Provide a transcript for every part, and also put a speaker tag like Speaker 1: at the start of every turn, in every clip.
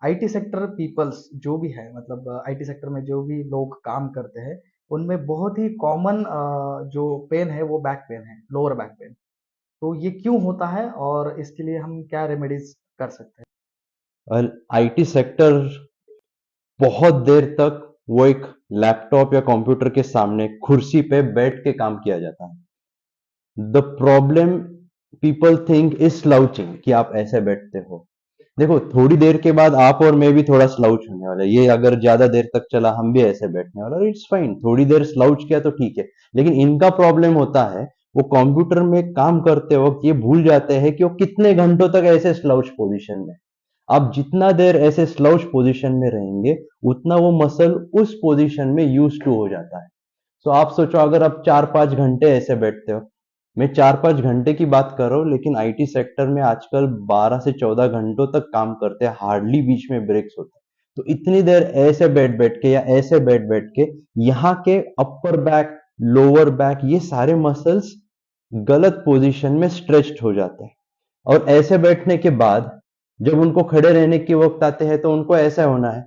Speaker 1: IT sector peoples जो भी है, मतलब आईटी सेक्टर में जो भी लोग काम करते हैं, उनमें बहुत ही कॉमन जो पेन है वो बैक पेन है, लोअर बैक पेन। तो ये क्यों होता है और इसके लिए हम क्या रेमेडीज कर सकते हैं?
Speaker 2: और आईटी सेक्टर बहुत देर तक वो एक लैपटॉप या कंप्यूटर के सामने कुर्सी पे बैठ के काम किया जाता है। The problem people think is slouching, कि आप ऐसे बैठते हो। देखो, थोड़ी देर के बाद आप और मैं भी थोड़ा स्लाउच होने वाला है। ये अगर ज्यादा देर तक चला हम भी ऐसे बैठने वाला, और इट्स फाइन, थोड़ी देर स्लाउच किया तो ठीक है। लेकिन इनका प्रॉब्लम होता है, वो कंप्यूटर में काम करते वक्त ये भूल जाते हैं कि वो कितने घंटों तक ऐसे स्लाउच पोजीशन में। आप जितना देर ऐसे स्लाउच पोजीशन में रहेंगे, उतना वो मसल उस पोजीशन में यूज टू हो जाता है। सो आप सोचो, अगर आप 4-5 घंटे ऐसे बैठते हो, मैं 4-5 घंटे की बात कर रहा हूँ, लेकिन आईटी सेक्टर में आजकल 12 से 14 घंटों तक काम करते हैं, हार्डली बीच में ब्रेक्स होते हैं। तो इतनी देर ऐसे बैठ बैठ के या ऐसे बैठ बैठ के यहाँ के अपर बैक, लोअर बैक, ये सारे मसल्स गलत पोजीशन में स्ट्रेच्ड हो जाते हैं। और ऐसे बैठने के बाद जब उनको खड़े रहने के वक्त आते हैं तो उनको ऐसा होना है,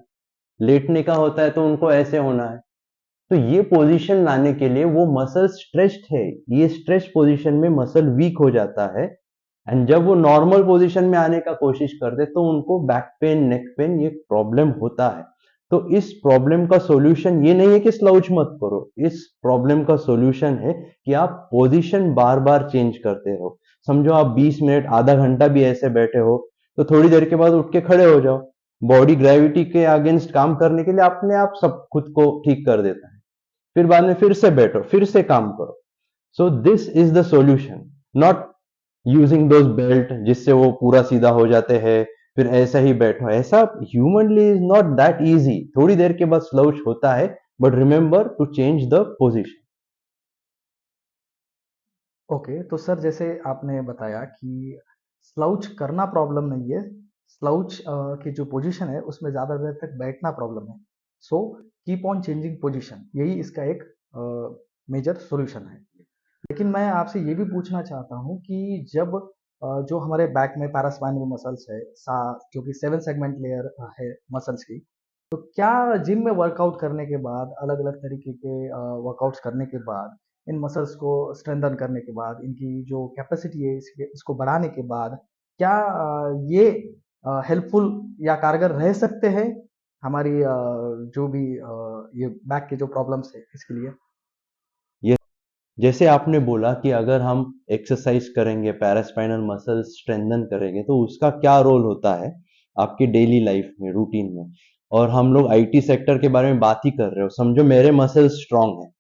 Speaker 2: लेटने का होता है तो उनको ऐसे होना है। तो ये पोजीशन लाने के लिए वो मसल स्ट्रेच्ड है, ये स्ट्रेच पोजीशन में मसल वीक हो जाता है। एंड जब वो नॉर्मल पोजीशन में आने का कोशिश करते तो उनको बैक पेन, नेक पेन, ये प्रॉब्लम होता है। तो इस प्रॉब्लम का सॉल्यूशन ये नहीं है कि स्लाउच मत करो। इस प्रॉब्लम का सॉल्यूशन है कि आप पोजीशन बार बार चेंज करते रहो। समझो आप 20 मिनट, आधा घंटा भी ऐसे बैठे हो, तो थोड़ी देर के बाद उठ के खड़े हो जाओ। बॉडी ग्रेविटी के अगेंस्ट काम करने के लिए अपने आप सब खुद को ठीक कर देता है। फिर बाद में फिर से बैठो, फिर से काम करो। So this is the solution, not using those belt जिससे वो पूरा सीधा हो जाते हैं, फिर ऐसा ही बैठो। ऐसा humanly is not that easy. थोड़ी देर के बाद स्लाउच होता है, but remember to change the position.
Speaker 1: Okay, तो सर जैसे आपने बताया कि स्लाउच करना प्रॉब्लम नहीं है, स्लाउच की जो पोजीशन है उसमें ज़्यादा देर तक बैठना प्रॉब्लम है। So keep on changing position, यही इसका एक मेजर सॉल्यूशन है। लेकिन मैं आपसे ये भी पूछना चाहता हूँ कि जब जो हमारे बैक में पैरास्पाइनल मसल्स है, जो कि 7 सेगमेंट लेयर है मसल्स की, तो क्या जिम में वर्कआउट करने के बाद, अलग अलग तरीके के वर्कआउट्स करने के बाद, इन मसल्स को स्ट्रेंथन करने के बाद, इनकी जो कैपेसिटी है इसको बढ़ाने के बाद, क्या ये हेल्पफुल या कारगर रह सकते हैं हमारी जो भी ये बैक के जो प्रॉब्लम्स है इसके लिए?
Speaker 2: ये जैसे आपने बोला कि अगर हम एक्सरसाइज करेंगे, पैरास्पाइनल मसल स्ट्रेंथन करेंगे, तो उसका क्या रोल होता है आपकी डेली लाइफ में, रूटीन में। और हम लोग आईटी सेक्टर के बारे में बात ही कर रहे हो। समझो मेरे मसल स्ट्रांग है,